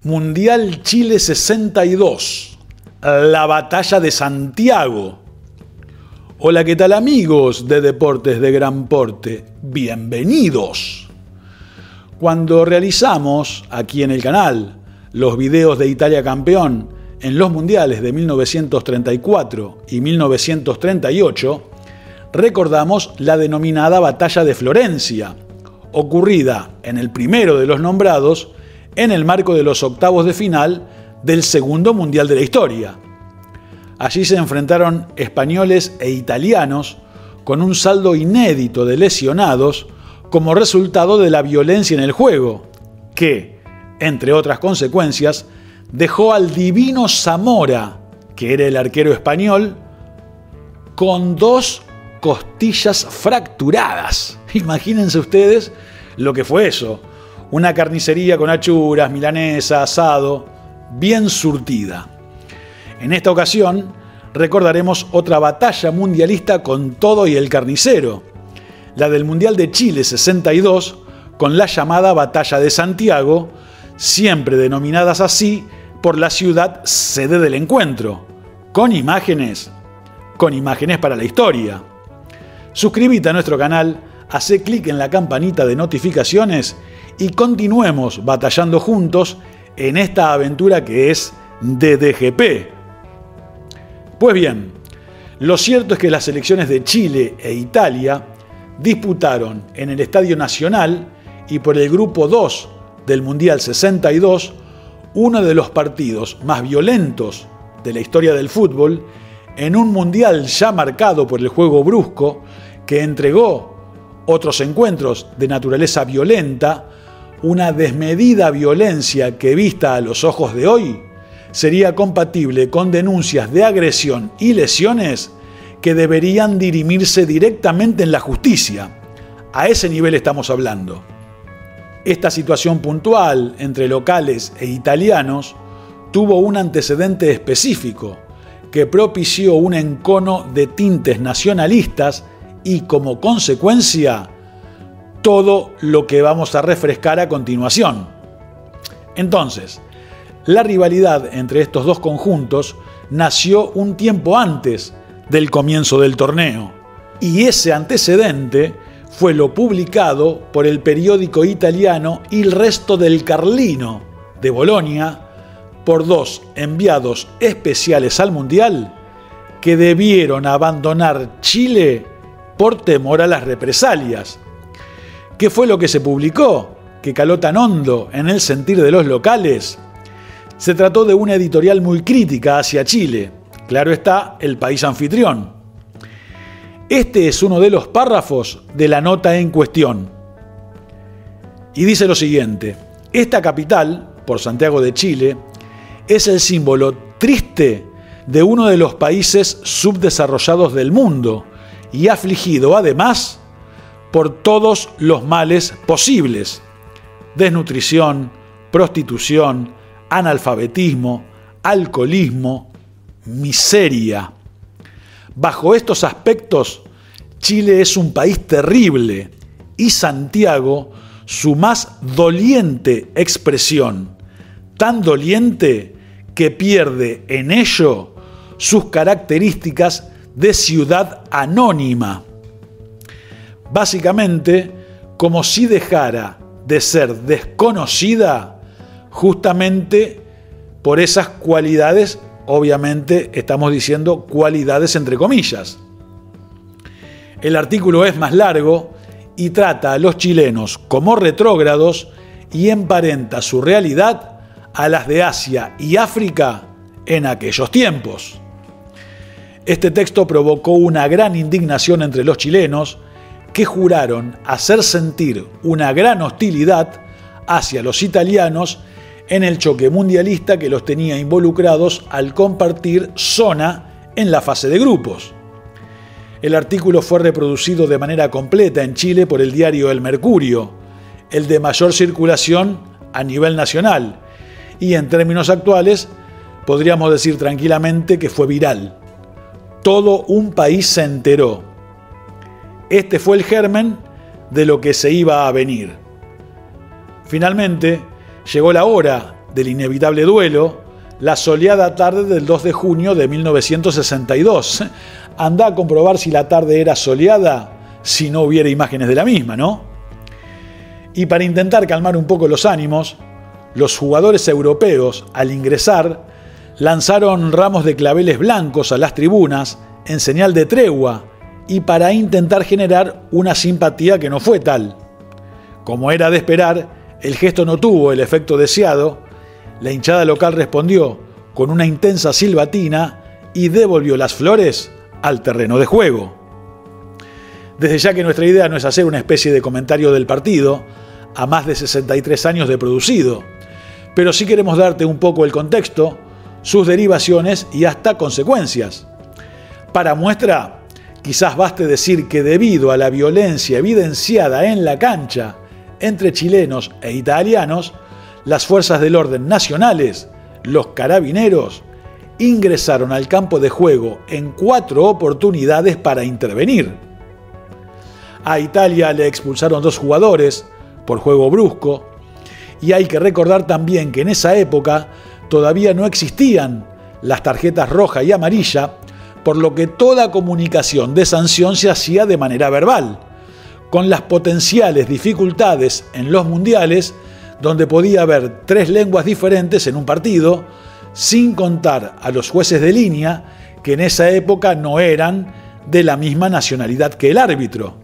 Mundial Chile 62, la batalla de Santiago. Hola, ¿qué tal amigos de Deportes de Gran Porte? Bienvenidos. Cuando realizamos aquí en el canal los videos de Italia campeón en los mundiales de 1934 y 1938, recordamos la denominada Batalla de Florencia, ocurrida en el primero de los nombrados en el marco de los octavos de final del segundo mundial de la historia. Allí se enfrentaron españoles e italianos con un saldo inédito de lesionados como resultado de la violencia en el juego, que, entre otras consecuencias, dejó al Divino Zamora, que era el arquero español, con 2 costillas fracturadas. Imagínense ustedes lo que fue eso. Una carnicería con achuras, milanesa, asado, bien surtida. En esta ocasión recordaremos otra batalla mundialista con todo y el carnicero, la del Mundial de Chile 62, con la llamada Batalla de Santiago, siempre denominadas así por la ciudad sede del encuentro, con imágenes para la historia. Suscríbete a nuestro canal, hacé clic en la campanita de notificaciones y continuemos batallando juntos en esta aventura que es DDGP. Pues bien, lo cierto es que las selecciones de Chile e Italia disputaron en el Estadio Nacional y por el Grupo 2 del Mundial 62 uno de los partidos más violentos de la historia del fútbol, en un mundial ya marcado por el juego brusco que entregó otros encuentros de naturaleza violenta, una desmedida violencia que, vista a los ojos de hoy, sería compatible con denuncias de agresión y lesiones que deberían dirimirse directamente en la justicia. A ese nivel estamos hablando. Esta situación puntual entre locales e italianos tuvo un antecedente específico que propició un encono de tintes nacionalistas y, como consecuencia, todo lo que vamos a refrescar a continuación. Entonces, la rivalidad entre estos dos conjuntos nació un tiempo antes del comienzo del torneo, y ese antecedente fue lo publicado por el periódico italiano Il Resto del Carlino de Bolonia por 2 enviados especiales al Mundial que debieron abandonar Chile por temor a las represalias. ¿Qué fue lo que se publicó, que caló tan hondo en el sentir de los locales? Se trató de una editorial muy crítica hacia Chile, claro está, el país anfitrión. Este es uno de los párrafos de la nota en cuestión. Y dice lo siguiente: esta capital, por Santiago de Chile, es el símbolo triste de uno de los países subdesarrollados del mundo y afligido además por todos los males posibles: desnutrición, prostitución, analfabetismo, alcoholismo, miseria. Bajo estos aspectos, Chile es un país terrible y Santiago su más doliente expresión, tan doliente que pierde en ello sus características de ciudad anónima. Básicamente, como si dejara de ser desconocida justamente por esas cualidades, obviamente estamos diciendo cualidades entre comillas. El artículo es más largo y trata a los chilenos como retrógrados y emparenta su realidad a las de Asia y África en aquellos tiempos. Este texto provocó una gran indignación entre los chilenos, que juraron hacer sentir una gran hostilidad hacia los italianos en el choque mundialista que los tenía involucrados al compartir zona en la fase de grupos. El artículo fue reproducido de manera completa en Chile por el diario El Mercurio, el de mayor circulación a nivel nacional, y en términos actuales podríamos decir tranquilamente que fue viral. Todo un país se enteró. Este fue el germen de lo que se iba a venir. Finalmente, llegó la hora del inevitable duelo, la soleada tarde del 2 de junio de 1962. Andá a comprobar si la tarde era soleada si no hubiera imágenes de la misma, ¿no? Y para intentar calmar un poco los ánimos, los jugadores europeos, al ingresar, lanzaron ramos de claveles blancos a las tribunas en señal de tregua y para intentar generar una simpatía que no fue tal. Como era de esperar, el gesto no tuvo el efecto deseado. La hinchada local respondió con una intensa silbatina y devolvió las flores al terreno de juego. Desde ya que nuestra idea no es hacer una especie de comentario del partido, a más de 63 años de producido, pero sí queremos darte un poco el contexto, sus derivaciones y hasta consecuencias. Para muestra, quizás baste decir que debido a la violencia evidenciada en la cancha entre chilenos e italianos, las fuerzas del orden nacionales, los carabineros, ingresaron al campo de juego en 4 oportunidades para intervenir. A Italia le expulsaron 2 jugadores por juego brusco, y hay que recordar también que en esa época todavía no existían las tarjetas roja y amarilla, por lo que toda comunicación de sanción se hacía de manera verbal, con las potenciales dificultades en los mundiales, donde podía haber 3 lenguas diferentes en un partido, sin contar a los jueces de línea, que en esa época no eran de la misma nacionalidad que el árbitro.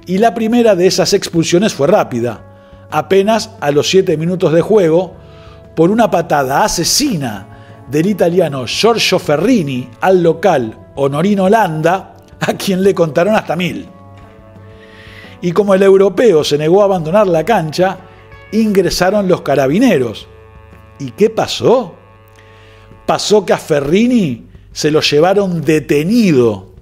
Y la primera de esas expulsiones fue rápida, apenas a los 7 minutos de juego, por una patada asesina del italiano Giorgio Ferrini al local Honorino Landa, a quien le contaron hasta 1000. Y como el europeo se negó a abandonar la cancha, ingresaron los carabineros. ¿Y qué pasó? Pasó que a Ferrini se lo llevaron detenido.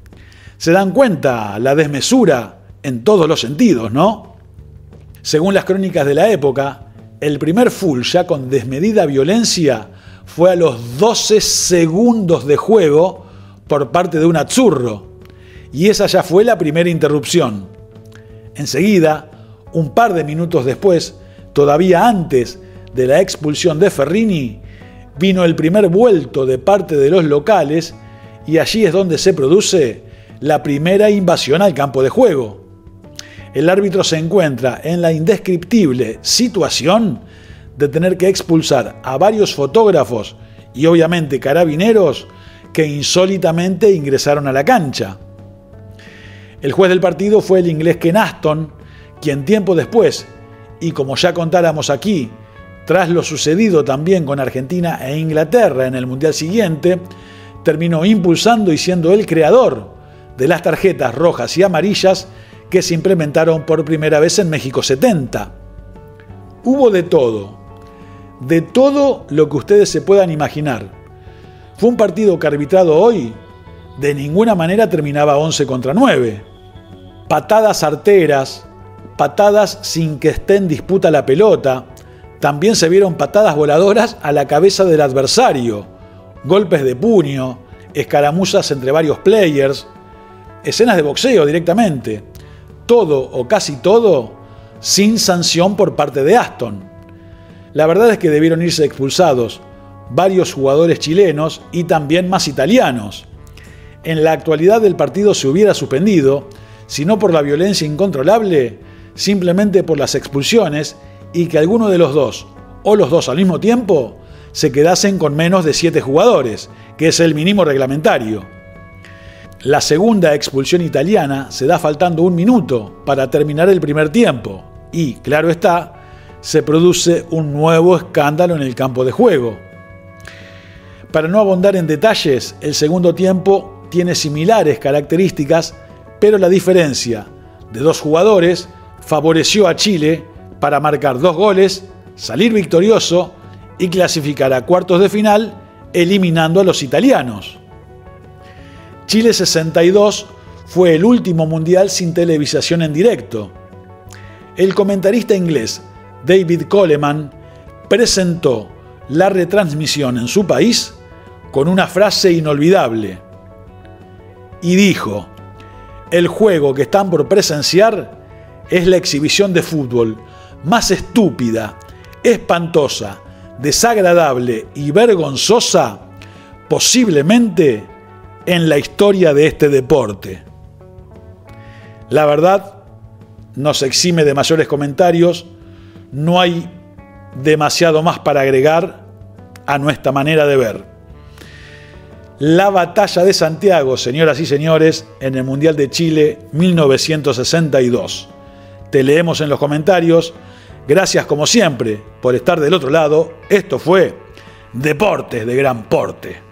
¿Se dan cuenta la desmesura en todos los sentidos, no? Según las crónicas de la época, el primer full ya con desmedida violencia fue a los 12 segundos de juego por parte de un azzurro, y esa ya fue la primera interrupción. Enseguida, un par de minutos después, todavía antes de la expulsión de Ferrini, vino el primer vuelto de parte de los locales y allí es donde se produce la primera invasión al campo de juego. El árbitro se encuentra en la indescriptible situación de tener que expulsar a varios fotógrafos y obviamente carabineros que insólitamente ingresaron a la cancha. El juez del partido fue el inglés Ken Aston, quien tiempo después, y como ya contáramos aquí, tras lo sucedido también con Argentina e Inglaterra en el Mundial siguiente, terminó impulsando y siendo el creador de las tarjetas rojas y amarillas que se implementaron por primera vez en México 70. Hubo de todo lo que ustedes se puedan imaginar. Fue un partido que arbitrado hoy, de ninguna manera terminaba 11 contra 9. Patadas arteras, patadas sin que esté en disputa la pelota, también se vieron patadas voladoras a la cabeza del adversario, golpes de puño, escaramuzas entre varios players, escenas de boxeo directamente. Todo o casi todo sin sanción por parte de Aston. La verdad es que debieron irse expulsados varios jugadores chilenos y también más italianos. En la actualidad el partido se hubiera suspendido, si no por la violencia incontrolable, simplemente por las expulsiones y que alguno de los dos, o los dos al mismo tiempo, se quedasen con menos de 7 jugadores, que es el mínimo reglamentario. La segunda expulsión italiana se da faltando 1 minuto para terminar el primer tiempo y, claro está, se produce un nuevo escándalo en el campo de juego. Para no abundar en detalles, el segundo tiempo tiene similares características, pero la diferencia de 2 jugadores favoreció a Chile para marcar 2 goles, salir victorioso y clasificar a cuartos de final, eliminando a los italianos. Chile 62 fue el último mundial sin televisación en directo. El comentarista inglés David Coleman presentó la retransmisión en su país con una frase inolvidable y dijo: "El juego que están por presenciar es la exhibición de fútbol más estúpida, espantosa, desagradable y vergonzosa posiblemente en la historia de este deporte. La verdad, nos exime de mayores comentarios, no hay demasiado más para agregar a nuestra manera de ver. La batalla de Santiago, señoras y señores, en el Mundial de Chile 1962. Te leemos en los comentarios. Gracias como siempre por estar del otro lado. Esto fue Deportes de Gran Porte.